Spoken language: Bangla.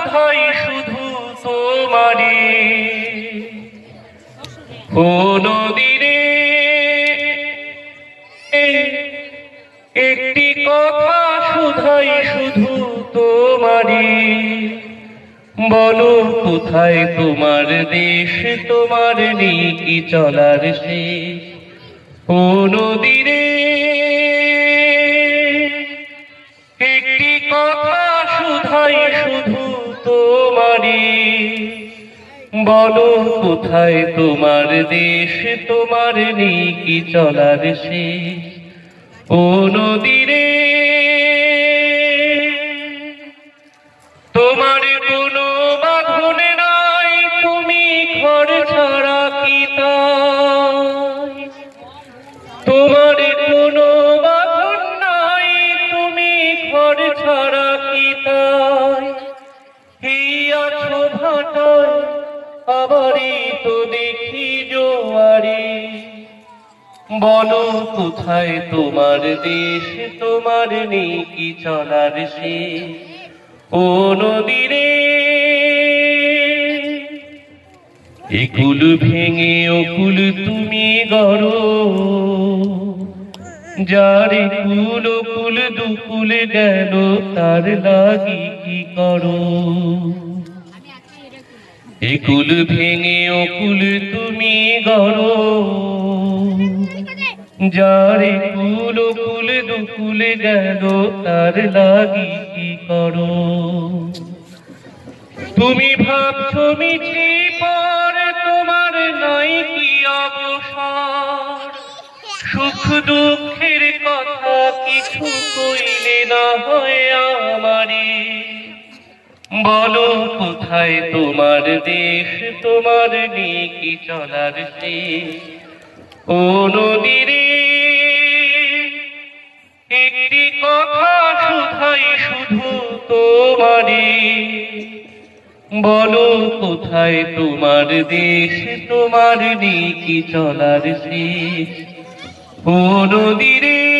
শুধাই শুধু তোমারি ও নদীরে একটি কথা শুধাই শুধু তোমারি বলো কোথায় তোমার দেশ তোমার নেই কি চলার শেষ ও নদীরে একটি কথা শুধাই শুধু তোমারি বলো কোথায় তোমার দেশ তোমার নেই কি চলার শেষ ও নদীরে তোমার কোনো বাঁধন নাই তুমি ঘর ছাড়া কি তাই তোমার কোনো বাঁধন নাই তুমি ঘর ছাড়া কি তাই এই আছো ভাটায় আবারই তো দেখি জোয়ারে বলো কোথায় তোমার দেশ তোমার নেই কি চলার শেষ ও নদীরে একুল ভেঙে অকুল তুমি গড়ো যার কুল অকুল দুকুল গেল তার লাগি কি করো একুল ভেঙে অকুল তুমি গড়ো যার কুল অকুল দুকুল গেল তার লাগি কি করো তুমি ভাবছো মিছি পর তোমার নাই কি অবসর সুখ দুঃখের কথা কিছু কইলে না হয় আমারে বলো কোথায় তোমার দেশ তোমার নেই কি চলার শেষ ও নদীরে একটি কথা শুধাই শুধু তোমারি বলো কোথায় তোমার দেশ তোমার নেই কি চলার শেষ ও নদীরে।